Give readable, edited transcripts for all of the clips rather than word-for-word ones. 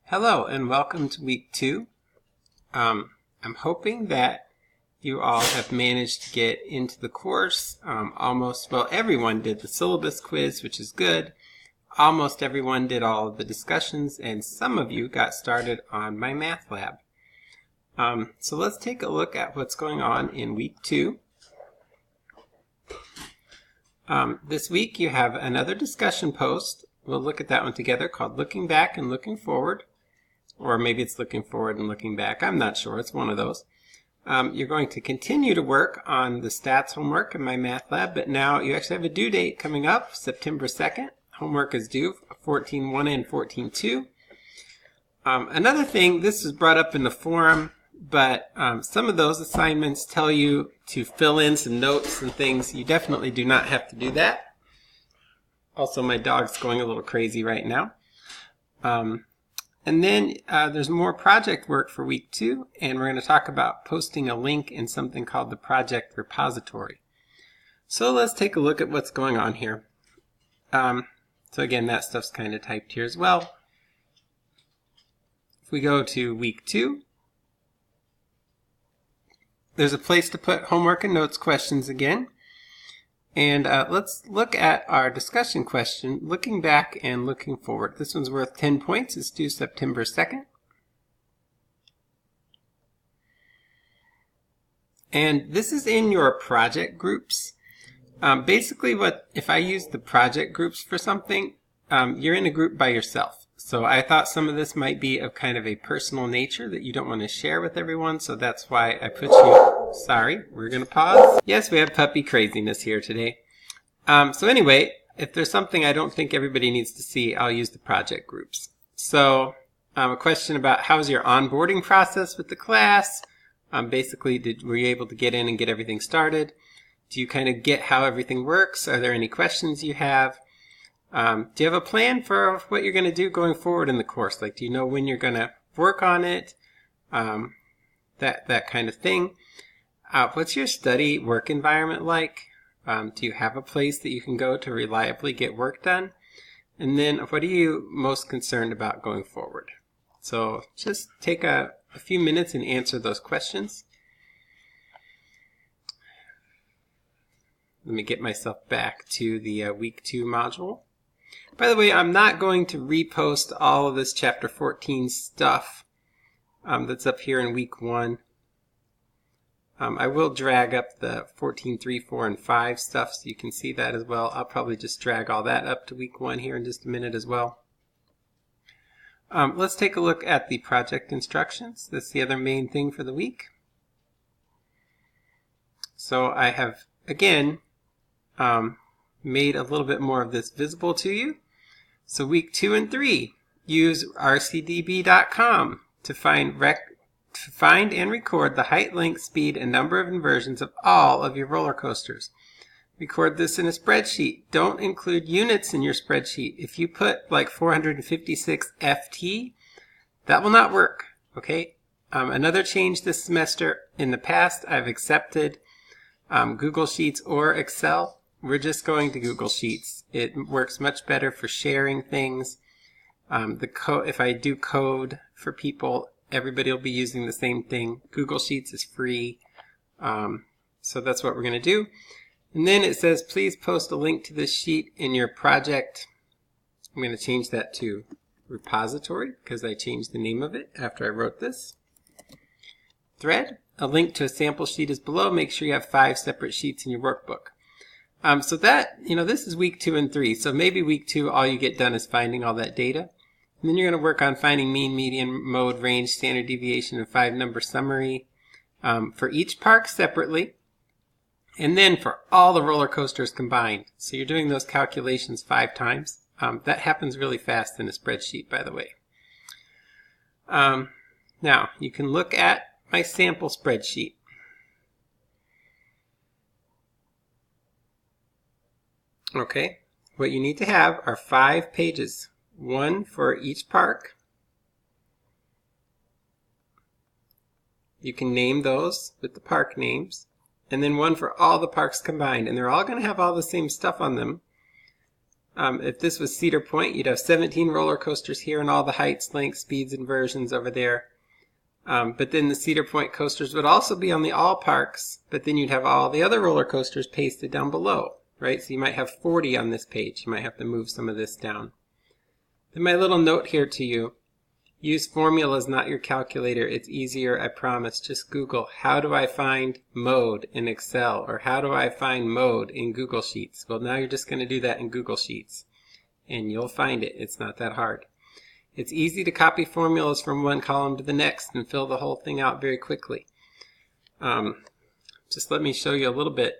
Hello and welcome to week 2. I'm hoping that you all have managed to get into the course. Everyone did the syllabus quiz, which is good. Almost everyone did all of the discussions, and some of you got started on my math lab. So let's take a look at what's going on in week 2. This week you have another discussion post. We'll look at that one together, called Looking Back and Looking Forward. Or maybe it's Looking Forward and Looking Back. I'm not sure. It's one of those. You're going to continue to work on the stats homework in my math lab, but now you actually have a due date coming up, September 2nd. Homework is due 14.1 and 14.2. Another thing, this was brought up in the forum, but some of those assignments tell you to fill in some notes and things. You definitely do not have to do that. Also, my dog's going a little crazy right now. And then there's more project work for week 2, and we're going to talk about posting a link in something called the project repository. So let's take a look at what's going on here. So again, that stuff's kind of typed here as well. If we go to week 2, there's a place to put homework and notes questions again. And let's look at our discussion question, looking back and looking forward. This one's worth 10 points. It's due September 2nd. And this is in your project groups. Basically, if I use the project groups for something, you're in a group by yourself. So I thought some of this might be of kind of a personal nature that you don't want to share with everyone. So that's why I put you... Sorry, we're going to pause. Yes, we have puppy craziness here today. So anyway, if there's something I don't think everybody needs to see, I'll use the project groups. So a question about how's your onboarding process with the class? Basically, were you able to get in and get everything started? Do you kind of get how everything works? Are there any questions you have? Do you have a plan for what you're going to do going forward in the course? Like, do you know when you're going to work on it? That kind of thing. What's your study work environment like? Do you have a place that you can go to reliably get work done? And then what are you most concerned about going forward? So just take a few minutes and answer those questions. Let me get myself back to the week 2 module. By the way, I'm not going to repost all of this chapter 14 stuff that's up here in week 1. I will drag up the 14, 3, 4, and 5 stuff so you can see that as well. I'll probably just drag all that up to week 1 here in just a minute as well. Let's take a look at the project instructions. That's the other main thing for the week. So I have, again, made a little bit more of this visible to you. So week 2 and 3, use rcdb.com to find and record the height, length, speed, and number of inversions of all of your roller coasters. Record this in a spreadsheet. Don't include units in your spreadsheet. If you put like 456 FT, that will not work, okay? Another change this semester, in the past I've accepted Google Sheets or Excel. We're just going to Google Sheets. It works much better for sharing things. If I do code for people, everybody will be using the same thing. Google Sheets is free. So that's what we're going to do. And then it says, please post a link to this sheet in your project. I'm going to change that to repository because I changed the name of it after I wrote this. Thread. A link to a sample sheet is below. Make sure you have 5 separate sheets in your workbook. So that, this is week 2 and 3. So maybe week 2, all you get done is finding all that data. And then you're going to work on finding mean, median, mode, range, standard deviation, and 5-number summary for each park separately. And then for all the roller coasters combined. So you're doing those calculations 5 times. That happens really fast in a spreadsheet, by the way. Now, you can look at my sample spreadsheet. Okay, what you need to have are 5 pages. 1 for each park. You can name those with the park names. And then 1 for all the parks combined. And they're all going to have all the same stuff on them. If this was Cedar Point, you'd have 17 roller coasters here and all the heights, lengths, speeds, and versions over there. But then the Cedar Point coasters would also be on the all parks, but then you'd have all the other roller coasters pasted down below, right? So you might have 40 on this page. You might have to move some of this down. Then my little note here to you, use formulas, not your calculator. It's easier, I promise. Just Google, how do I find mode in Excel? Or how do I find mode in Google Sheets? Well, now you're just going to do that in Google Sheets. And you'll find it. It's not that hard. It's easy to copy formulas from one column to the next and fill the whole thing out very quickly. Just let me show you a little bit.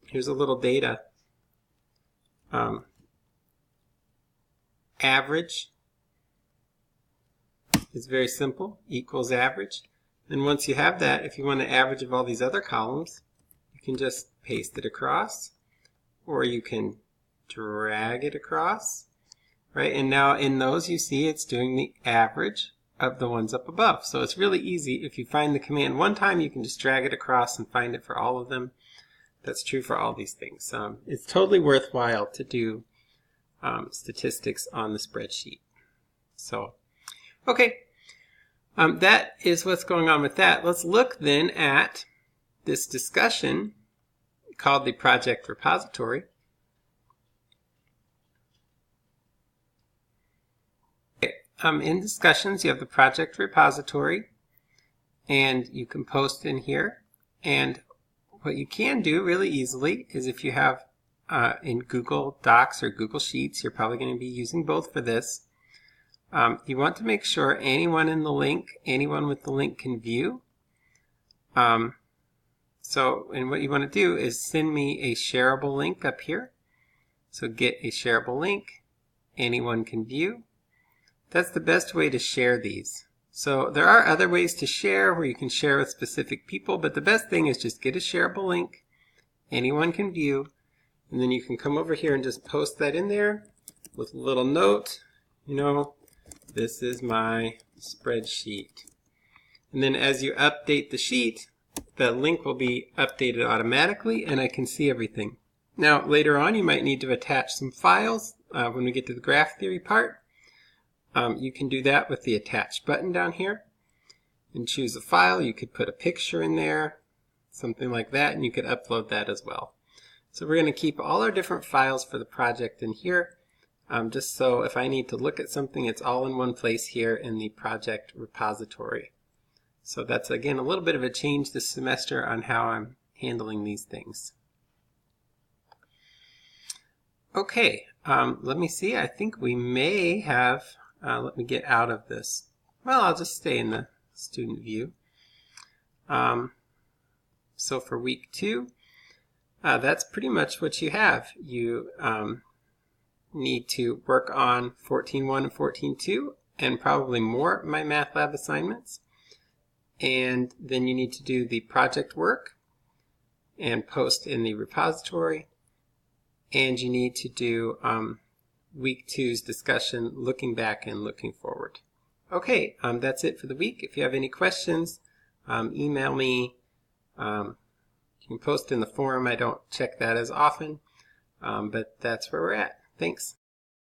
Here's a little data. Average is very simple, equals average. And once you have that, if you want an average of all these other columns, you can just paste it across, or you can drag it across, right? And now in those you see it's doing the average of the ones up above. So it's really easy. If you find the command one time, you can just drag it across and find it for all of them. That's true for all these things. It's totally worthwhile to do statistics on the spreadsheet. So, okay, that is what's going on with that. Let's look then at this discussion called the project repository. Okay. In discussions, you have the project repository, and you can post in here. And what you can do really easily is if you have in Google Docs or Google Sheets, you're probably going to be using both for this. You want to make sure anyone with the link can view. And what you want to do is send me a shareable link up here. So get a shareable link, anyone can view. That's the best way to share these. So there are other ways to share where you can share with specific people, but the best thing is just get a shareable link, anyone can view, and then you can come over here and just post that in there with a little note, this is my spreadsheet. And then as you update the sheet, that link will be updated automatically and I can see everything. Now later on you might need to attach some files when we get to the graph theory part. You can do that with the attach button down here and choose a file. You could put a picture in there, something like that, and you could upload that as well. So we're going to keep all our different files for the project in here, just so if I need to look at something, it's all in one place here in the project repository. So that's again a little bit of a change this semester on how I'm handling these things. Okay, let me see. I think we may have let me get out of this. Well, I'll just stay in the student view. So for week 2, that's pretty much what you have. You need to work on 14.1 and 14.2 and probably more MyMathLab assignments. And then you need to do the project work and post in the repository. And you need to do week 2's discussion, looking back and looking forward. Okay, that's it for the week. If you have any questions, email me. You can post in the forum. I don't check that as often, but that's where we're at. Thanks.